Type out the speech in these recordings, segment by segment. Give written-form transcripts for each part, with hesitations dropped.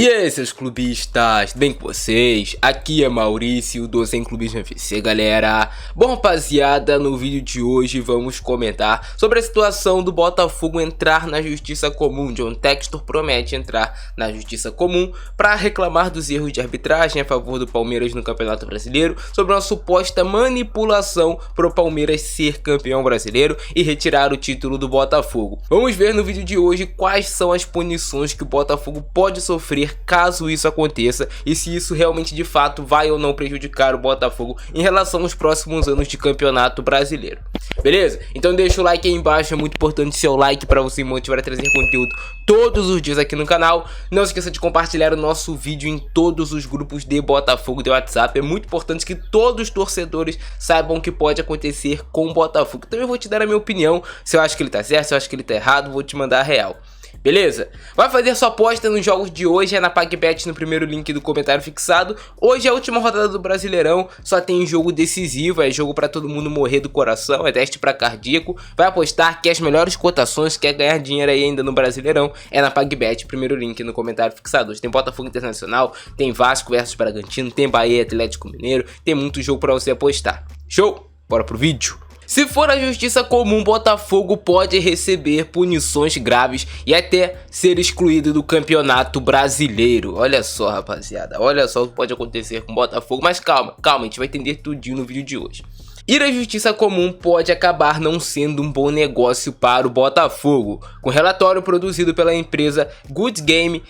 E aí, seus clubistas, tudo bem com vocês? Aqui é Maurício do Sem Clubismo FC, galera. Bom, rapaziada, no vídeo de hoje vamos comentar sobre a situação do Botafogo entrar na Justiça Comum. John Textor promete entrar na Justiça Comum para reclamar dos erros de arbitragem a favor do Palmeiras no Campeonato Brasileiro, sobre uma suposta manipulação para o Palmeiras ser campeão brasileiro e retirar o título do Botafogo. Vamos ver no vídeo de hoje quais são as punições que o Botafogo pode sofrer caso isso aconteça e se isso realmente de fato vai ou não prejudicar o Botafogo em relação aos próximos anos de campeonato brasileiro. Beleza? Então deixa o like aí embaixo, é muito importante seu like para você me motivar a trazer conteúdo todos os dias aqui no canal. Não se esqueça de compartilhar o nosso vídeo em todos os grupos de Botafogo de WhatsApp. É muito importante que todos os torcedores saibam o que pode acontecer com o Botafogo. Também vou te dar a minha opinião, se eu acho que ele tá certo, se eu acho que ele tá errado, vou te mandar a real. Beleza? Vai fazer sua aposta nos jogos de hoje, é na PagBet no primeiro link do comentário fixado. Hoje é a última rodada do Brasileirão, só tem jogo decisivo, é jogo pra todo mundo morrer do coração, é teste pra cardíaco. Vai apostar, quer as melhores cotações, quer ganhar dinheiro aí ainda no Brasileirão, é na PagBet, primeiro link no comentário fixado. Hoje tem Botafogo Internacional, tem Vasco versus Bragantino, tem Bahia Atlético Mineiro, tem muito jogo pra você apostar. Show? Bora pro vídeo? Se for a Justiça Comum, Botafogo pode receber punições graves e até ser excluído do Campeonato Brasileiro. Olha só, rapaziada, olha só o que pode acontecer com o Botafogo, mas calma, a gente vai entender tudinho no vídeo de hoje. Ir à Justiça Comum pode acabar não sendo um bom negócio para o Botafogo, com relatório produzido pela empresa Good Game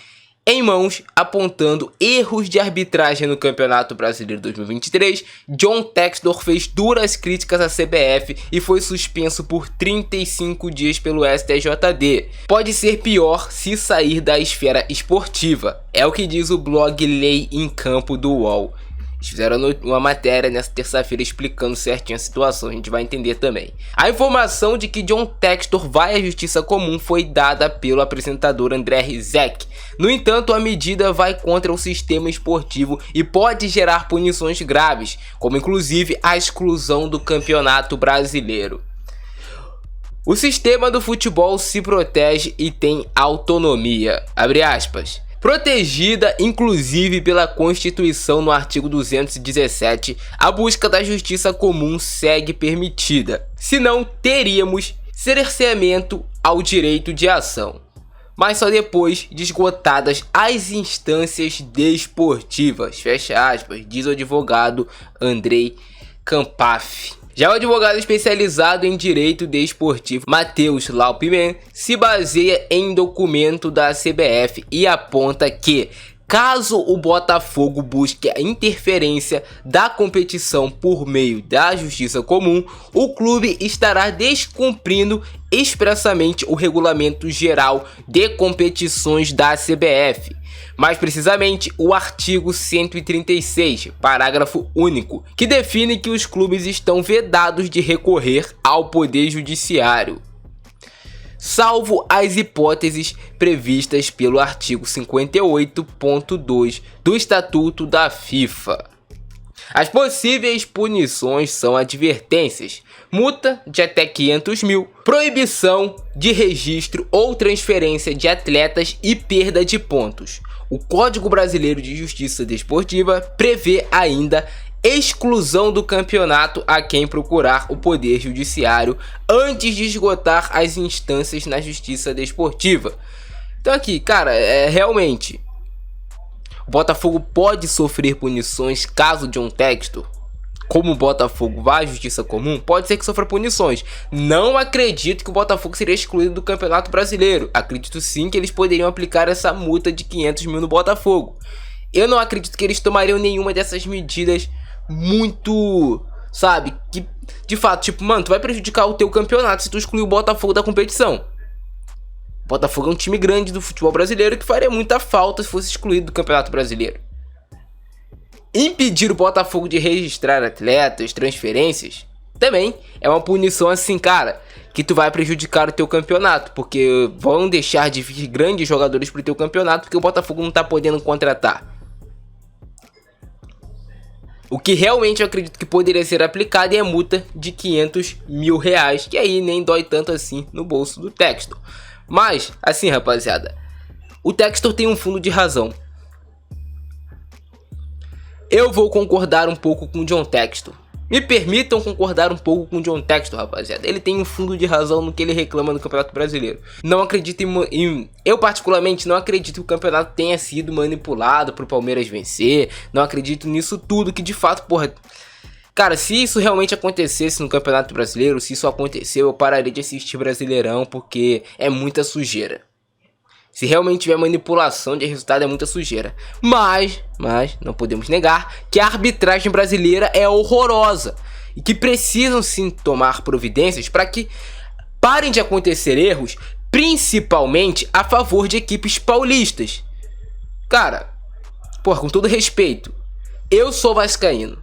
em mãos, apontando erros de arbitragem no Campeonato Brasileiro 2023, John Textor fez duras críticas à CBF e foi suspenso por 35 dias pelo STJD. Pode ser pior se sair da esfera esportiva, é o que diz o blog Lei em Campo do UOL. Eles fizeram uma matéria nessa terça-feira explicando certinho a situação, a gente vai entender também. A informação de que John Textor vai à Justiça Comum foi dada pelo apresentador André Rizek. No entanto, a medida vai contra o sistema esportivo e pode gerar punições graves, como inclusive a exclusão do Campeonato Brasileiro. O sistema do futebol se protege e tem autonomia, abre aspas. Protegida inclusive pela Constituição no artigo 217, a busca da justiça comum segue permitida, senão teríamos cerceamento ao direito de ação, mas só depois de esgotadas as instâncias desportivas, fecha aspas, diz o advogado Andrei Campaf. Já o advogado especializado em direito desportivo Matheus Laupimen se baseia em documento da CBF e aponta que, caso o Botafogo busque a interferência da competição por meio da Justiça Comum, o clube estará descumprindo expressamente o Regulamento Geral de Competições da CBF. Mais precisamente, o artigo 136, parágrafo único, que define que os clubes estão vedados de recorrer ao Poder Judiciário, salvo as hipóteses previstas pelo artigo 58.2 do Estatuto da FIFA. As possíveis punições são advertências, multa de até 500 mil, proibição de registro ou transferência de atletas e perda de pontos. O Código Brasileiro de Justiça Desportiva prevê ainda exclusão do campeonato a quem procurar o Poder Judiciário antes de esgotar as instâncias na Justiça Desportiva. Então aqui, cara, realmente, o Botafogo pode sofrer punições caso John Textor, como o Botafogo vai à Justiça Comum, pode ser que sofra punições. Não acredito que o Botafogo seria excluído do Campeonato Brasileiro. Acredito sim que eles poderiam aplicar essa multa de 500 mil no Botafogo. Eu não acredito que eles tomariam nenhuma dessas medidas muito, sabe, que de fato, tipo, mano, tu vai prejudicar o teu campeonato se tu excluir o Botafogo da competição. O Botafogo é um time grande do futebol brasileiro que faria muita falta se fosse excluído do Campeonato Brasileiro. Impedir o Botafogo de registrar atletas, transferências, também é uma punição assim, cara, que tu vai prejudicar o teu campeonato, porque vão deixar de vir grandes jogadores pro teu campeonato porque o Botafogo não tá podendo contratar. O que realmente eu acredito que poderia ser aplicado é a multa de 500 mil reais, que aí nem dói tanto assim no bolso do Textor. Mas, assim, rapaziada, o Textor tem um fundo de razão. eu vou concordar um pouco com o John Textor. Me permitam concordar um pouco com o John Textor, rapaziada. Ele tem um fundo de razão no que ele reclama do Campeonato Brasileiro. Não acredito eu particularmente não acredito que o campeonato tenha sido manipulado pro Palmeiras vencer. Não acredito nisso tudo, que de fato, porra... Cara, se isso realmente acontecesse no Campeonato Brasileiro, se isso aconteceu, eu pararia de assistir Brasileirão, porque é muita sujeira. Se realmente tiver manipulação de resultado, é muita sujeira. Mas não podemos negar que a arbitragem brasileira é horrorosa. E que precisam sim tomar providências para que parem de acontecer erros, principalmente a favor de equipes paulistas. Cara, porra, com todo respeito, eu sou vascaíno.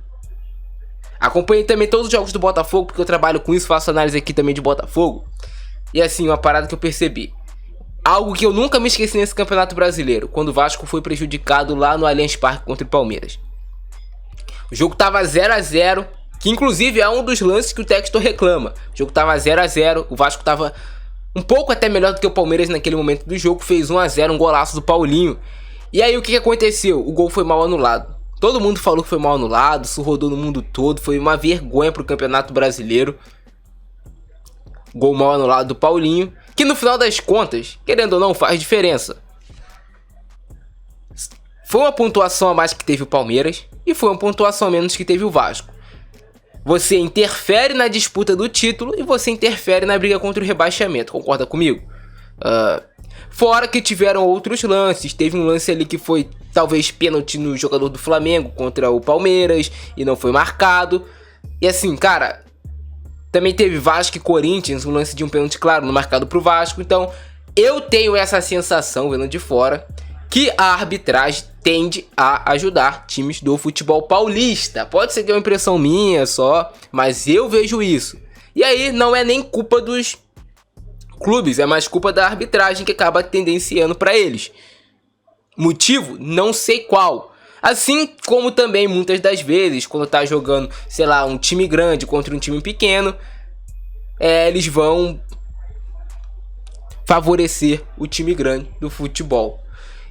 Acompanhei também todos os jogos do Botafogo, porque eu trabalho com isso, faço análise aqui também de Botafogo. E assim, uma parada que eu percebi. Algo que eu nunca me esqueci nesse Campeonato Brasileiro, quando o Vasco foi prejudicado lá no Allianz Parque contra o Palmeiras. O jogo tava 0 a 0, que inclusive é um dos lances que o Textor reclama. O jogo tava 0 a 0, o Vasco tava um pouco até melhor do que o Palmeiras naquele momento do jogo, fez 1 a 0, um golaço do Paulinho. E aí o que aconteceu? O gol foi mal anulado. Todo mundo falou que foi mal anulado, isso rodou no mundo todo, foi uma vergonha pro Campeonato Brasileiro. Gol mal anulado do Paulinho, que no final das contas, querendo ou não, faz diferença. Foi uma pontuação a mais que teve o Palmeiras e foi uma pontuação a menos que teve o Vasco. Você interfere na disputa do título e você interfere na briga contra o rebaixamento, concorda comigo? Fora que tiveram outros lances, teve um lance ali que foi talvez pênalti no jogador do Flamengo contra o Palmeiras e não foi marcado. E assim, cara... Também teve Vasco e Corinthians, um lance de um pênalti claro, não marcado pro Vasco. Então, eu tenho essa sensação, vendo de fora, que a arbitragem tende a ajudar times do futebol paulista. Pode ser que é uma impressão minha só, mas eu vejo isso. E aí, não é nem culpa dos clubes, é mais culpa da arbitragem que acaba tendenciando para eles. Motivo? Não sei qual. Assim como também muitas das vezes, quando tá jogando, sei lá, um time grande contra um time pequeno, eles vão favorecer o time grande do futebol.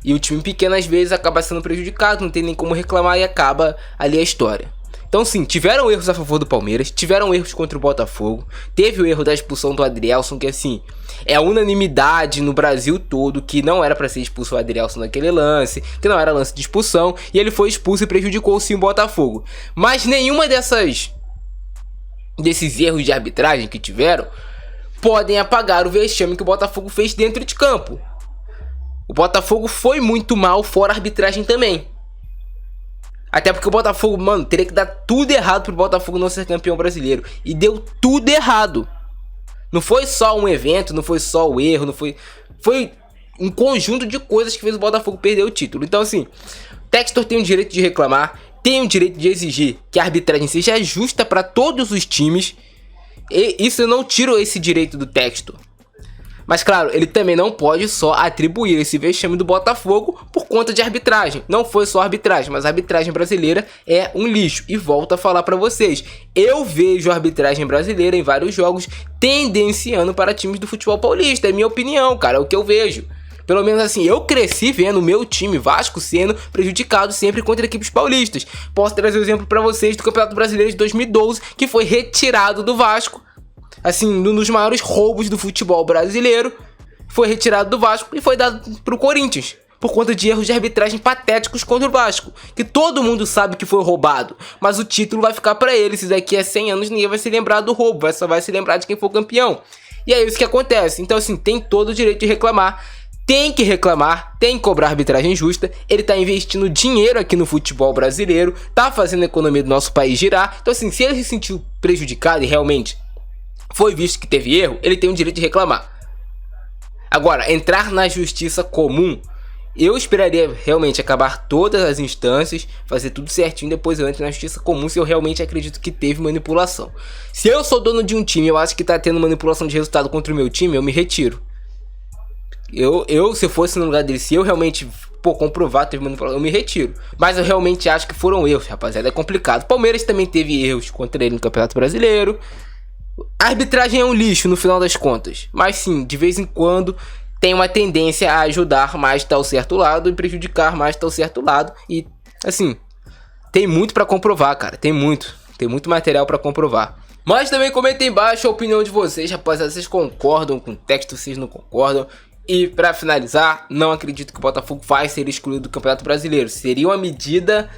E o time pequeno às vezes acaba sendo prejudicado, não tem nem como reclamar e acaba ali a história. Então sim, tiveram erros a favor do Palmeiras, tiveram erros contra o Botafogo, teve o erro da expulsão do Adrielson, que assim, é unanimidade no Brasil todo que não era pra ser expulso o Adrielson naquele lance, que não era lance de expulsão, e ele foi expulso e prejudicou sim o Botafogo. Mas nenhuma desses erros de arbitragem que tiveram podem apagar o vexame que o Botafogo fez dentro de campo. O Botafogo foi muito mal fora a arbitragem também. Até porque o Botafogo, mano, teria que dar tudo errado pro Botafogo não ser campeão brasileiro. E deu tudo errado. Não foi só um evento, não foi só o erro, não foi... Foi um conjunto de coisas que fez o Botafogo perder o título. Então, assim, o Textor tem o direito de reclamar, tem o direito de exigir que a arbitragem seja justa para todos os times. E isso eu não tiro esse direito do Textor. Mas claro, ele também não pode só atribuir esse vexame do Botafogo por conta de arbitragem. Não foi só arbitragem, mas a arbitragem brasileira é um lixo. E volto a falar pra vocês, eu vejo a arbitragem brasileira em vários jogos tendenciando para times do futebol paulista. É minha opinião, cara, é o que eu vejo. Pelo menos assim, eu cresci vendo o meu time Vasco sendo prejudicado sempre contra equipes paulistas. Posso trazer um exemplo pra vocês do Campeonato Brasileiro de 2012, que foi retirado do Vasco. Assim, um dos maiores roubos do futebol brasileiro, foi retirado do Vasco e foi dado pro Corinthians, por conta de erros de arbitragem patéticos contra o Vasco, que todo mundo sabe que foi roubado, mas o título vai ficar pra ele. Se daqui a 100 anos ninguém vai se lembrar do roubo, só vai se lembrar de quem for campeão. E é isso que acontece. Então assim, tem todo o direito de reclamar, tem que reclamar, tem que cobrar arbitragem justa. Ele tá investindo dinheiro aqui no futebol brasileiro, tá fazendo a economia do nosso país girar. Então assim, se ele se sentiu prejudicado e realmente foi visto que teve erro, ele tem o direito de reclamar. Agora, entrar na justiça comum, eu esperaria realmente acabar todas as instâncias, fazer tudo certinho, depois eu entro na justiça comum se eu realmente acredito que teve manipulação. Se eu sou dono de um time e eu acho que tá tendo manipulação de resultado contra o meu time, eu me retiro. Se eu fosse no lugar dele, se eu realmente comprovar que teve manipulação, eu me retiro. Mas eu realmente acho que foram erros, rapaziada, é complicado. Palmeiras também teve erros contra ele no Campeonato Brasileiro. A arbitragem é um lixo no final das contas, mas sim, de vez em quando tem uma tendência a ajudar mais tal certo lado e prejudicar mais tal certo lado. E assim, tem muito pra comprovar, cara. Tem muito material pra comprovar. Mas também comentem embaixo a opinião de vocês, rapaziada. Vocês concordam com o texto, vocês não concordam? E pra finalizar, não acredito que o Botafogo vai ser excluído do Campeonato Brasileiro. Seria uma medida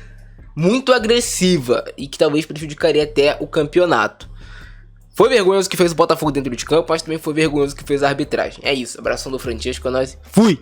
muito agressiva e que talvez prejudicaria até o campeonato. Foi vergonhoso o que fez o Botafogo dentro de campo, mas também foi vergonhoso o que fez a arbitragem. É isso, abração do Francesco, é nóis. Fui!